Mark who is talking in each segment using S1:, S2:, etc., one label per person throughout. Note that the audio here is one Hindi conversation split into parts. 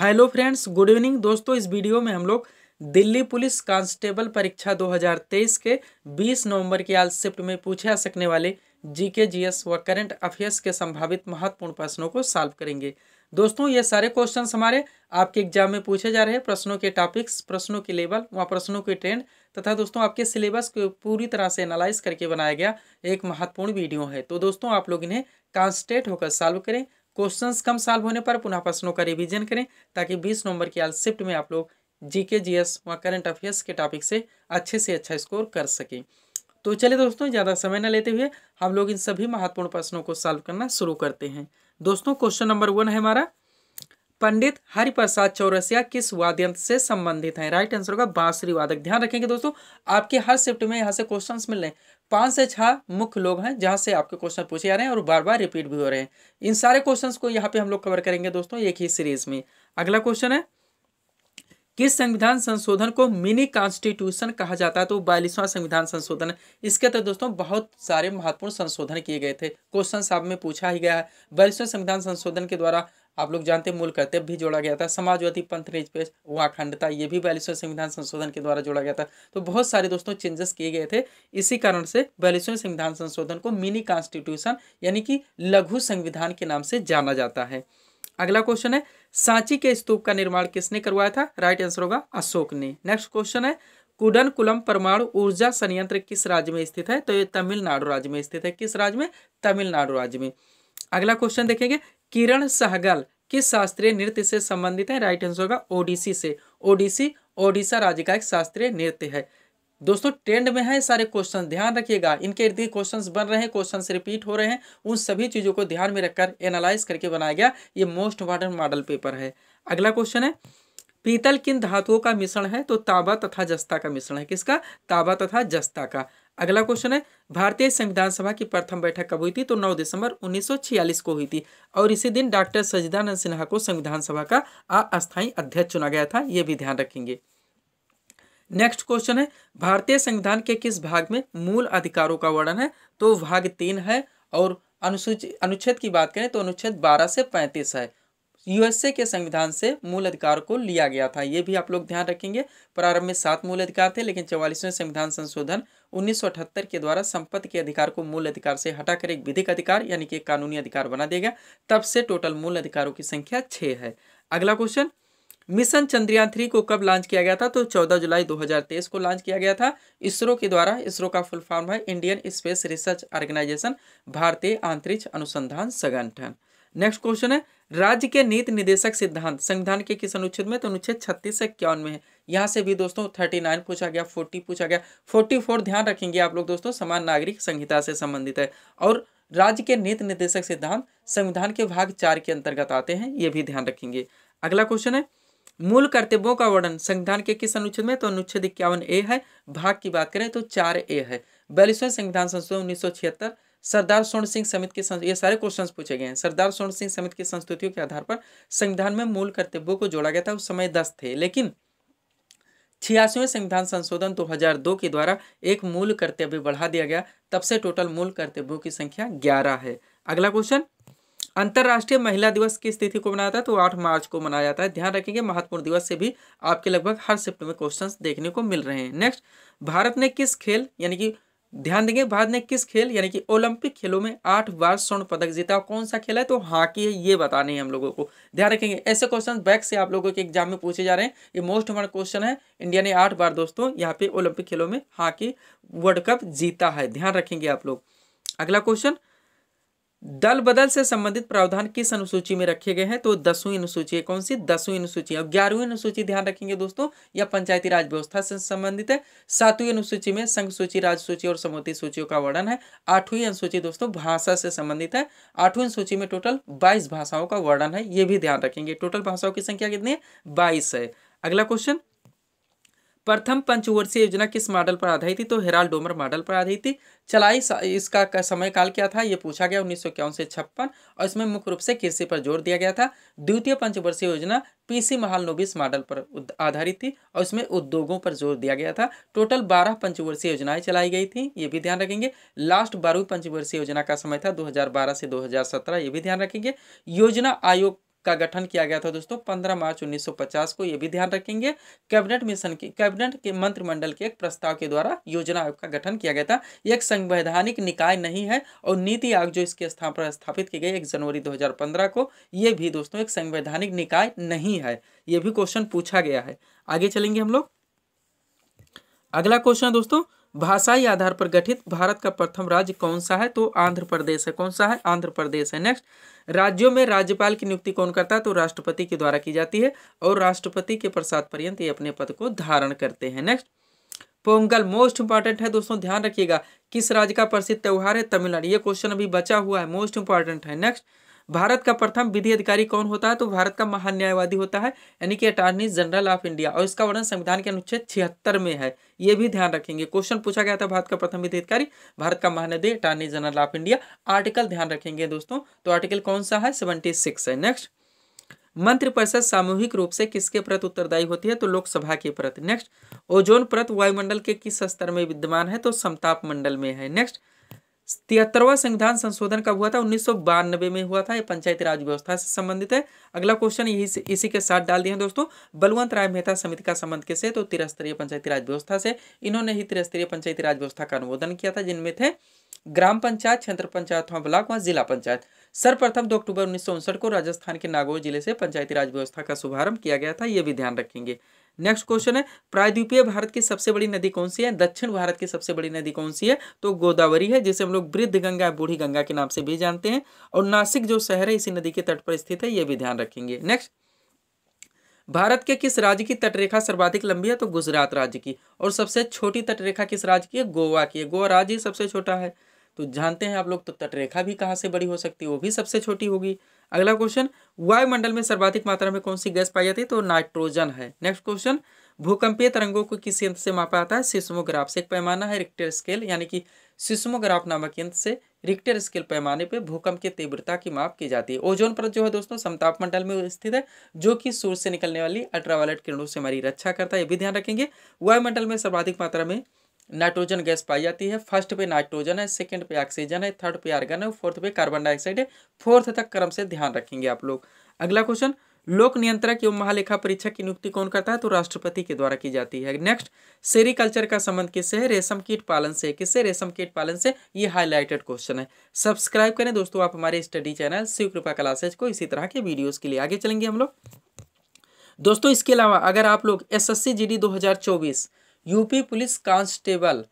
S1: हेलो फ्रेंड्स, गुड इवनिंग दोस्तों। इस वीडियो में हम लोग दिल्ली पुलिस कांस्टेबल परीक्षा 2023 के 20 नवंबर की आज शिफ्ट में पूछे जा सकने वाले जीके, जीएस व करंट अफेयर्स के संभावित महत्वपूर्ण प्रश्नों को सॉल्व करेंगे। दोस्तों, ये सारे क्वेश्चंस हमारे आपके एग्जाम में पूछे जा रहे हैं। प्रश्नों के टॉपिक्स, प्रश्नों के लेवल व प्रश्नों के ट्रेंड तथा दोस्तों आपके सिलेबस को पूरी तरह से एनालाइज करके बनाया गया एक महत्वपूर्ण वीडियो है। तो दोस्तों आप लोग इन्हें कॉन्सेंट्रेट होकर सॉल्व करें। क्वेश्चंस कम सॉल्व होने पर पुनः प्रश्नों का रिवीजन करें ताकि 20 नवंबर की आज शिफ्ट में आप लोग जीके, जीएस व करंट अफेयर्स के टॉपिक से अच्छा स्कोर कर सकें। तो चलिए दोस्तों, ज़्यादा समय न लेते हुए हम लोग इन सभी महत्वपूर्ण प्रश्नों को सॉल्व करना शुरू करते हैं। दोस्तों, क्वेश्चन नंबर 1 है हमारा, पंडित हरिप्रसाद चौरसिया किस वाद्य यंत्र से संबंधित हैं? राइट आंसर होगा बांसुरी वादक। ध्यान रखेंगे दोस्तों, आपके हर शिफ्ट में यहाँ से क्वेश्चंस मिल रहे हैं। 5 से 6 मुख्य लोग हैं जहां से आपके क्वेश्चन पूछे जा रहे हैं और बार बार रिपीट भी हो रहे हैं। इन सारे क्वेश्चंस को यहाँ पे हम लोग कवर करेंगे दोस्तों एक ही सीरीज में। अगला क्वेश्चन है, किस संविधान संशोधन को मिनी कॉन्स्टिट्यूशन कहा जाता है? तो 42वां संविधान संशोधन। इसके तहत दोस्तों बहुत सारे महत्वपूर्ण संशोधन किए गए थे। क्वेश्चन साहब में पूछा ही गया है। 42वें संविधान संशोधन के द्वारा आप लोग जानते हैं मूल कर्तव्य भी जोड़ा गया था, समाजवादी पंथ निरपेक्ष व अखंडता, ये भी 42वें संविधान संशोधन के द्वारा जोड़ा गया था। तो बहुत सारे दोस्तों चेंजेस किए गए थे। इसी कारण से 42वें संविधान संशोधन को मिनी कॉन्स्टिट्यूशन यानी कि लघु संविधान के नाम से जाना जाता है। अगला क्वेश्चन है, सांची के स्तूप का निर्माण किसने करवाया था? राइट आंसर होगा अशोक ने। नेक्स्ट क्वेश्चन है, कुडनकुलम परमाणु ऊर्जा संयंत्र किस राज्य में स्थित है? तो ये तमिलनाडु राज्य में स्थित है। किस राज्य में? तमिलनाडु राज्य में। अगला क्वेश्चन देखेंगे, किरण सहगल किस शास्त्रीय नृत्य से संबंधित है? राइट आंसर होगा ओडिसी से। ओडिसी ओडिशा राज्य का एक शास्त्रीय नृत्य है। दोस्तों ट्रेंड में है सारे क्वेश्चन, ध्यान रखिएगा। इनके इर्द गिर्द क्वेश्चंस बन रहे हैं, क्वेश्चंस रिपीट हो रहे हैं। उन सभी चीजों को ध्यान में रखकर एनालाइज करके बनाया गया ये मोस्ट इम्पॉर्टेंट मॉडल पेपर है। अगला क्वेश्चन है, पीतल किन धातुओं का मिश्रण है? तो तांबा तथा जस्ता का मिश्रण है। किसका? तांबा तथा जस्ता का। अगला क्वेश्चन है, भारतीय संविधान सभा की प्रथम बैठक कब हुई थी? तो 9 दिसंबर 1946 को हुई थी और इसी दिन डॉक्टर सच्चिदानंद सिन्हा को संविधान सभा का अस्थायी अध्यक्ष चुना गया था। ये भी ध्यान रखेंगे। नेक्स्ट क्वेश्चन है, भारतीय संविधान के किस भाग में मूल अधिकारों का वर्णन है? तो भाग 3 है। और अनुच्छेद की बात करें तो अनुच्छेद 12 से 35 है। यूएसए के संविधान से मूल अधिकार को लिया गया था, ये भी आप लोग ध्यान रखेंगे। प्रारंभ में 7 मूल अधिकार थे, लेकिन 44वें संविधान संशोधन 1978 के द्वारा संपत्ति के अधिकार को मूल अधिकार से हटाकर एक विधिक अधिकार यानी कि एक कानूनी अधिकार बना दिया गया। तब से टोटल मूल अधिकारों की संख्या 6 है। अगला क्वेश्चन, मिशन चंद्रयान 3 को कब लॉन्च किया गया था? तो 14 जुलाई 2023 को लॉन्च किया गया था इसरो के द्वारा। इसरो का फुल फॉर्म है इंडियन स्पेस रिसर्च ऑर्गेनाइजेशन, भारतीय अंतरिक्ष अनुसंधान संगठन। नेक्स्ट क्वेश्चन है, राज्य के नीति निदेशक सिद्धांत संविधान के किस अनुच्छेद में? तो अनुच्छेद 36 से 51 में है। यहाँ से भी दोस्तों 39 पूछा गया, 40 पूछा गया, 44 ध्यान रखेंगे आप लोग दोस्तों, समान नागरिक संहिता से संबंधित है। और राज्य के नीति निर्देशक सिद्धांत संविधान के भाग 4 के अंतर्गत आते हैं, ये भी ध्यान रखेंगे। अगला क्वेश्चन है, मूल कर्तव्यों का वर्णन संविधान के किस अनुच्छेद में? तो अनुच्छेद 51A है। भाग की बात करें तो 4A है। 42वें संविधान संशोधन 1976, सरदार स्वर्ण सिंह समिति के, ये सारे क्वेश्चंस पूछे गए हैं। सरदार स्वर्ण सिंह समिति की संस्तुतियों के आधार पर संविधान में मूल कर्तव्यों को जोड़ा गया था। उस समय 10 थे, लेकिन 86वें संविधान संशोधन 2002 के द्वारा एक मूल कर्तव्य बढ़ा दिया गया। तब से टोटल मूल कर्तव्यों की संख्या 11 है। अगला क्वेश्चन, अंतर्राष्ट्रीय महिला दिवस किस तिथि को मनाया जाता है? तो 8 मार्च को मनाया जाता है। ध्यान रखेंगे, महत्वपूर्ण दिवस से भी आपके लगभग हर शिफ्ट में क्वेश्चंस देखने को मिल रहे हैं। नेक्स्ट, भारत ने किस खेल यानी कि ध्यान देंगे, भारत ने किस खेल यानी कि ओलंपिक खेलों में 8 बार स्वर्ण पदक जीता? कौन सा खेल है? तो हॉकी है। ये बताने हैं हम लोगों को, ध्यान रखेंगे। ऐसे क्वेश्चन बैक से आप लोगों के एग्जाम में पूछे जा रहे हैं। ये मोस्ट इम्पोर्टेंट क्वेश्चन है। इंडिया ने 8 बार दोस्तों यहाँ पे ओलंपिक खेलों में हॉकी वर्ल्ड कप जीता है, ध्यान रखेंगे आप लोग। अगला क्वेश्चन, दल बदल से संबंधित प्रावधान किस अनुसूची में रखे गए हैं? तो 10वीं अनुसूची है। कौन सी? 10वीं अनुसूची। और 11वीं अनुसूची ध्यान रखेंगे दोस्तों, यह पंचायती राज व्यवस्था से संबंधित है। 7वीं अनुसूची में संघ सूची, राज्य सूची और समवर्ती सूचियों का वर्णन है। 8वीं अनुसूची दोस्तों भाषा से संबंधित है। 8वीं अनुसूची में टोटल 22 भाषाओं का वर्णन है, ये भी ध्यान रखेंगे। टोटल भाषाओं की संख्या कितनी है? 22 है। अगला क्वेश्चन, प्रथम पंचवर्षीय योजना किस मॉडल पर आधारित थी? तो हेराल्ड डोमर मॉडल पर आधारित थी। चलाई इसका समय काल क्या था? ये पूछा गया 1951 से 56, और इसमें मुख्य रूप से कृषि पर जोर दिया गया था। द्वितीय पंचवर्षीय योजना पीसी महालनोबिस मॉडल पर आधारित थी और इसमें उद्योगों पर जोर दिया गया था। टोटल 12 पंचवर्षीय योजनाएं चलाई गई थी, ये भी ध्यान रखेंगे। लास्ट 12वीं पंचवर्षीय योजना का समय था 2012 से 2017, ये भी ध्यान रखेंगे। योजना आयोग का गठन किया गया था दोस्तों 15 मार्च 1950 को, ये भी ध्यान रखेंगे। कैबिनेट के मंत्रिमंडल के एक प्रस्ताव के द्वारा योजना आयोग का गठन किया गया था। ये एक संवैधानिक निकाय नहीं है। और नीति आयोग जो इसके स्थान पर स्थापित की गई 1 जनवरी 2015 को, ये भी दोस्तों एक संवैधानिक निकाय नहीं है। ये भी क्वेश्चन पूछा गया है। आगे चलेंगे हम लोग। अगला क्वेश्चन है दोस्तों, भाषाई आधार पर गठित भारत का प्रथम राज्य कौन सा है? तो आंध्र प्रदेश है। कौन सा है? आंध्र प्रदेश है। नेक्स्ट, राज्यों में राज्यपाल की नियुक्ति कौन करता है? तो राष्ट्रपति के द्वारा की जाती है और राष्ट्रपति के प्रसाद पर्यंत ये अपने पद को धारण करते हैं। नेक्स्ट, पोंगल मोस्ट इंपॉर्टेंट है दोस्तों, ध्यान रखिएगा। किस राज्य का प्रसिद्ध त्योहार है? तमिलनाडु। ये क्वेश्चन अभी बचा हुआ है, मोस्ट इंपॉर्टेंट है। नेक्स्ट, भारत का प्रथम विधि अधिकारी कौन होता है? तो भारत का महान्यायवादी होता है, यानी कि अटॉर्नी जनरल ऑफ इंडिया, और इसका वर्णन संविधान के अनुच्छेद 76 में है। ये भी ध्यान रखेंगे। क्वेश्चन पूछा गया था, भारत का प्रथम विधि अधिकारी भारत का महान्यायवादी attorney general of India. Article ध्यान रखेंगे दोस्तों, तो आर्टिकल कौन सा है? 76 है। नेक्स्ट, मंत्रिपरिषद सामूहिक रूप से किसके प्रति उत्तरदायी होती है? तो लोकसभा के प्रति। नेक्स्ट, ओजोन परत वायुमंडल के किस स्तर में विद्यमान है? तो समताप मंडल में है। नेक्स्ट, 73वां संविधान संशोधन कब हुआ था? 1992 में हुआ था। ये पंचायती राज व्यवस्था से संबंधित है। अगला क्वेश्चन इसी के साथ डाल दिए हैं दोस्तों। बलवंत राय मेहता समिति का संबंध किससे? तो त्रिस्तरीय पंचायती राज व्यवस्था से। इन्होंने ही त्रिस्तरीय पंचायती राज व्यवस्था का अनुमोदन किया था, जिनमें थे ग्राम पंचायत, क्षेत्र पंचायत, ब्लॉक व जिला पंचायत। सर्वप्रथम 2 अक्टूबर 1959 को राजस्थान के नागौर जिले से पंचायती राज व्यवस्था का शुभारंभ किया गया था। ये भी ध्यान रखेंगे। नेक्स्ट क्वेश्चन है, प्रायद्वीपीय भारत की सबसे बड़ी नदी कौन सी है? दक्षिण भारत की सबसे बड़ी नदी कौन सी है? तो गोदावरी है, जिसे हम लोग वृद्ध गंगा, बूढ़ी गंगा के नाम से भी जानते हैं। और नासिक जो शहर है इसी नदी के तट पर स्थित है, ये भी ध्यान रखेंगे। नेक्स्ट, भारत के किस राज्य की तटरेखा सर्वाधिक लंबी है? तो गुजरात राज्य की। और सबसे छोटी तटरेखा किस राज्य की है? गोवा की है। गोवा राज्य सबसे छोटा है। तो जानते हैं आप लोग, तो तटरेखा भी कहाँ से बड़ी हो सकती है? वो भी सबसे छोटी होगी। अगला क्वेश्चन, वायुमंडल में सर्वाधिक मात्रा में कौन सी गैस पाई जाती है? तो नाइट्रोजन है। नेक्स्ट क्वेश्चन, भूकंपीय तरंगों को किस यंत्र से मापा जाता है? सिस्मोग्राफ से। एक पैमाना है रिक्टर स्केल, यानी कि सिस्मोग्राफ नामक यंत्र से रिक्टर स्केल पैमाने पे भूकंप की तीव्रता की माप की जाती है। ओजोन परत जो है दोस्तों समताप मंडल में स्थित है, जो कि सूर्य से निकलने वाली अल्ट्रावायलेट किरणों से हमारी रक्षा करता है। ये भी ध्यान रखेंगे। वायुमंडल में सर्वाधिक मात्रा में नाइट्रोजन गैस पाई जाती है। फर्स्ट पे नाइट्रोजन है, सेकंड पे ऑक्सीजन है, थर्ड पे आर्गन है, फोर्थ पे कार्बन डाइऑक्साइड है। फोर्थ तक क्रम से ध्यान रखेंगे आप लोग। अगला क्वेश्चन, लोक नियंत्रक एवं महालेखा परीक्षक की नियुक्ति कौन करता है? तो राष्ट्रपति के द्वारा की जाती है। नेक्स्ट, सेरीकल्चर का संबंध किससे है? रेशम कीट पालन से। किससे? रेशम कीट पालन से। ये हाईलाइटेड क्वेश्चन है। सब्सक्राइब करें दोस्तों आप हमारे स्टडी चैनल शिव कृपा क्लासेज को इसी तरह के वीडियोस के लिए। आगे चलेंगे हम लोग दोस्तों। इसके अलावा अगर आप लोग SSC GD 2024, UP police constable,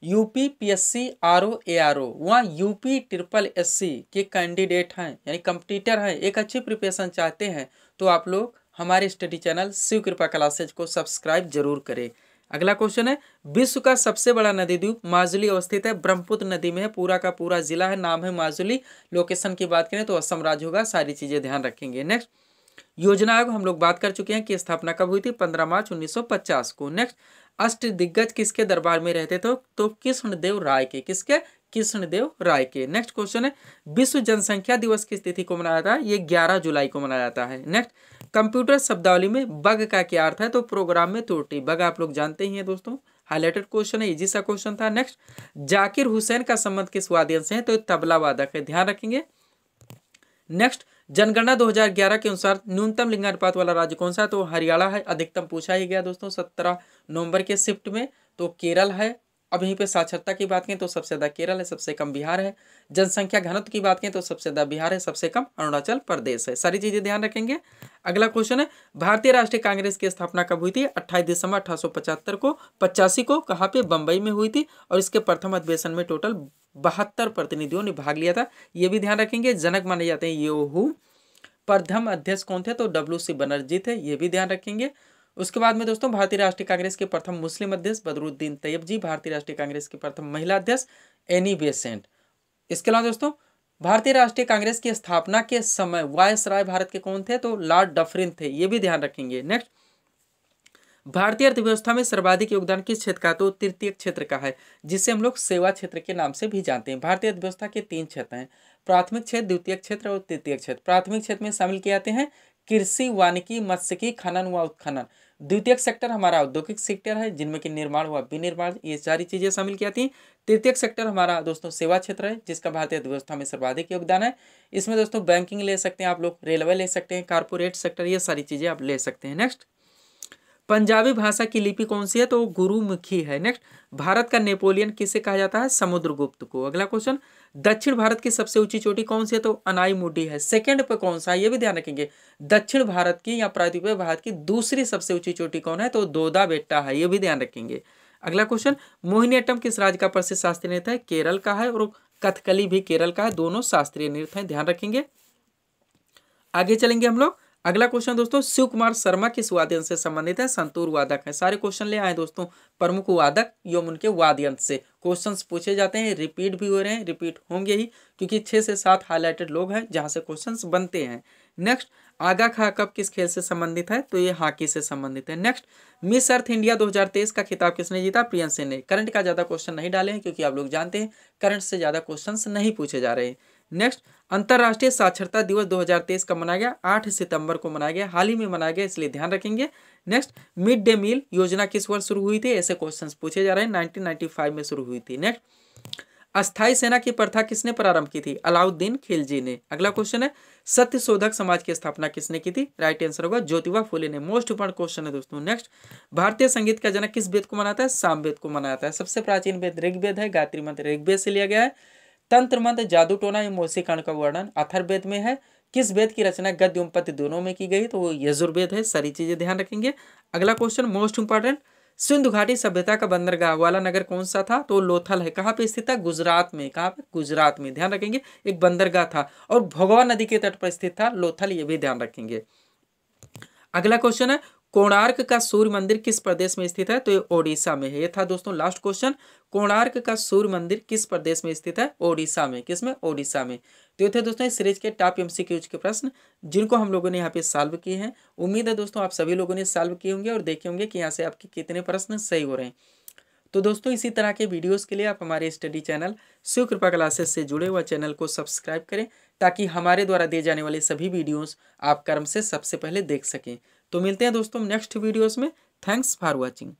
S1: UP PSC RO ARO व यूपी SSSC के कैंडिडेट हैं, यानी कंपटीटर हैं, एक अच्छी प्रिपरेशन चाहते हैं, तो आप लोग हमारे स्टडी चैनल शिव कृपा क्लासेज को सब्सक्राइब जरूर करें। अगला क्वेश्चन है, विश्व का सबसे बड़ा नदी द्वीप माजुली अवस्थित है, ब्रह्मपुत्र नदी में है, पूरा का पूरा जिला है, नाम है माजुली। लोकेशन की बात करें तो असम राज्य होगा। सारी चीजें ध्यान रखेंगे। नेक्स्ट, योजना आयोग हम लोग बात कर चुके हैं कि स्थापना कब हुई थी? 15 मार्च 1950 को। नेक्स्ट, अष्ट दिग्गज किसके दरबार में रहते थे? तो कृष्णदेव राय के। किसके? कृष्णदेव राय के। नेक्स्ट क्वेश्चन है, विश्व जनसंख्या दिवस किस तिथि को मनाया जाता है? ये 11 जुलाई को मनाया जाता है। नेक्स्ट, कंप्यूटर शब्दावली में बग का क्या अर्थ है? तो प्रोग्राम में त्रुटि। बग आप लोग जानते ही हैं दोस्तों, हाईलाइटेड क्वेश्चन है, इजी सा क्वेश्चन था। नेक्स्ट, जाकिर हुसैन का संबंध किस वाद्ययंत्र से है? तो तबला वादक है, ध्यान रखेंगे। नेक्स्ट, जनगणना 2011 के अनुसार न्यूनतम लिंगानुपात वाला राज्य कौन सा है? तो हरियाणा है। अधिकतम पूछा ही गया दोस्तों 17 नवंबर के शिफ्ट में, तो केरल है। अब यहीं पे साक्षरता की बात करें तो सबसे ज्यादा केरल है, सबसे कम बिहार है। जनसंख्या घनत्व की बात करें तो सबसे ज्यादा बिहार है, सबसे कम अरुणाचल प्रदेश है। सारी चीजें ध्यान रखेंगे। अगला क्वेश्चन है, भारतीय राष्ट्रीय कांग्रेस की स्थापना कब हुई थी? 28 दिसंबर 1875 को। 85 को कहाँ पे? बंबई में हुई थी। और इसके प्रथम अधिवेशन में टोटल 72 प्रतिनिधियों ने भाग लिया था। ये भी ध्यान रखेंगे। जनक माने जाते हैं येहू। प्रथम अध्यक्ष कौन थे? तो WC बनर्जी थे। ये भी ध्यान रखेंगे। उसके बाद में दोस्तों भारतीय राष्ट्रीय कांग्रेस के प्रथम मुस्लिम अध्यक्ष बदरुद्दीन तैयब जी। भारतीय राष्ट्रीय कांग्रेस की प्रथम महिला अध्यक्ष एनी बेसेंट। इसके अलावा दोस्तों भारतीय राष्ट्रीय कांग्रेस की स्थापना के समय वायसराय भारत के कौन थे? तो लॉर्ड डफरिन थे। ये भी ध्यान रखेंगे। नेक्स्ट, भारतीय अर्थव्यवस्था में सर्वाधिक योगदान किस क्षेत्र का? तो तृतीय क्षेत्र का है, जिसे हम लोग सेवा क्षेत्र के नाम से भी जानते हैं। भारतीय अर्थव्यवस्था के 3 क्षेत्र हैं, प्राथमिक क्षेत्र, द्वितीय क्षेत्र और तृतीय क्षेत्र। प्राथमिक क्षेत्र में शामिल किए जाते हैं कृषि, वानिकी, मत्स्यिकी, खनन व उत्खनन। द्वितीयक सेक्टर हमारा औद्योगिक सेक्टर है, जिनमें कि निर्माण व विनिर्माण ये सारी चीजें शामिल की जाती हैं। तृतीयक सेक्टर हमारा दोस्तों सेवा क्षेत्र है, जिसका भारतीय अर्थव्यवस्था में सर्वाधिक योगदान है। इसमें दोस्तों बैंकिंग ले सकते हैं आप लोग, रेलवे ले सकते हैं, कारपोरेट सेक्टर, ये सारी चीजें आप ले सकते हैं। नेक्स्ट, पंजाबी भाषा की लिपि कौन सी है, तो गुरुमुखी है। नेक्स्ट, भारत का नेपोलियन किसे कहा जाता है, समुद्रगुप्त को। अगला क्वेश्चन, दक्षिण भारत की सबसे ऊंची चोटी कौन सी है, तो अनाईमुडी है। सेकंड पे कौन सा है ये भी ध्यान रखेंगे। दक्षिण भारत की या प्रायद्वीपीय भारत की दूसरी सबसे ऊंची चोटी कौन है, तो दोदा बेट्टा है, ये भी ध्यान रखेंगे। अगला क्वेश्चन, मोहिनीअट्टम किस राज्य का प्रसिद्ध शास्त्रीय नृत्य है, केरल का है, और कथकली भी केरल का है, दोनों शास्त्रीय नृत्य है, ध्यान रखेंगे। आगे चलेंगे हम लोग। अगला क्वेश्चन दोस्तों, शिव कुमार शर्मा किस वाद्य यंत्र से संबंधित है, संतूर वादक है। सारे क्वेश्चन ले आए दोस्तों, प्रमुख वादक एवं उनके वाद्य यंत्र से क्वेश्चंस पूछे जाते हैं, रिपीट भी हो रहे हैं, रिपीट होंगे ही, क्योंकि 6 से 7 हाईलाइटेड लोग हैं जहां से क्वेश्चंस बनते हैं। नेक्स्ट, आगा खा कप किस खेल से संबंधित है, तो ये हॉकी से संबंधित है। नेक्स्ट, मिस अर्थ इंडिया 2023 का खिताब किसने जीता, प्रियंसी ने। करंट का ज्यादा क्वेश्चन नहीं डाले हैं, क्योंकि आप लोग जानते हैं करंट से ज्यादा क्वेश्चन नहीं पूछे जा रहे हैं। नेक्स्ट, अंतर्राष्ट्रीय साक्षरता दिवस 2023 कब मनाया गया, 8 सितंबर को मनाया गया, हाल ही में मनाया गया, इसलिए ध्यान रखेंगे। नेक्स्ट, मिड डे मील योजना किस वर्ष शुरू हुई थी, ऐसे क्वेश्चंस पूछे जा रहे हैं, 1995 में शुरू हुई थी। नेक्स्ट, अस्थाई सेना की प्रथा किसने प्रारंभ की थी, अलाउद्दीन खिलजी ने। अगला क्वेश्चन है, सत्य शोधक समाज की स्थापना किसने की थी, राइट आंसर होगा ज्योतिबा फुले ने। मोस्ट इंपोर्टेंट क्वेश्चन है दोस्तों। नेक्स्ट, भारतीय संगीत का जनक किस वेद को मनाता है, सामवेद को मनाता है। सबसे प्राचीन वेद ऋग्वेद है, गायत्री मंत्र ऋग्वेद से लिया गया है। तंत्र मंत्र, जादू टोना या मौसीकांड का वर्णन अथर्ववेद में है। किस वेद की रचना गद्य एवं पद्य दोनों में की गई, तो वो यजुर्वेद है, सारी चीजें ध्यान रखेंगे। अगला क्वेश्चन मोस्ट इंपॉर्टेंट, सिंधु घाटी सभ्यता का बंदरगाह वाला नगर कौन सा था, तो लोथल है। कहाँ पे स्थित था, गुजरात में। कहाँ पे, गुजरात में, ध्यान रखेंगे। एक बंदरगाह था और भोगवा नदी के तट पर स्थित था लोथल, ये भी ध्यान रखेंगे। अगला क्वेश्चन है, कोणार्क का सूर्य मंदिर किस प्रदेश में स्थित है, तो ये ओडिशा में है। ये था दोस्तों लास्ट क्वेश्चन, कोणार्क का सूर्य मंदिर किस प्रदेश में स्थित है, ओडिशा में। किसमें, ओडिशा में। तो ये थे दोस्तों इस सीरीज के टॉप एमसीक्यूज के प्रश्न, जिनको हम लोगों ने यहाँ पे सॉल्व किए हैं। उम्मीद है दोस्तों आप सभी लोगों ने सॉल्व किए होंगे और देखे होंगे कि यहाँ से आपके कितने प्रश्न सही हो रहे हैं। तो दोस्तों इसी तरह के वीडियोस के लिए आप हमारे स्टडी चैनल शिव कृपा क्लासेस से जुड़े हुए चैनल को सब्सक्राइब करें, ताकि हमारे द्वारा दिए जाने वाले सभी वीडियोस आप क्रम से सबसे पहले देख सकें। तो मिलते हैं दोस्तों नेक्स्ट वीडियोस में। Thanks for watching.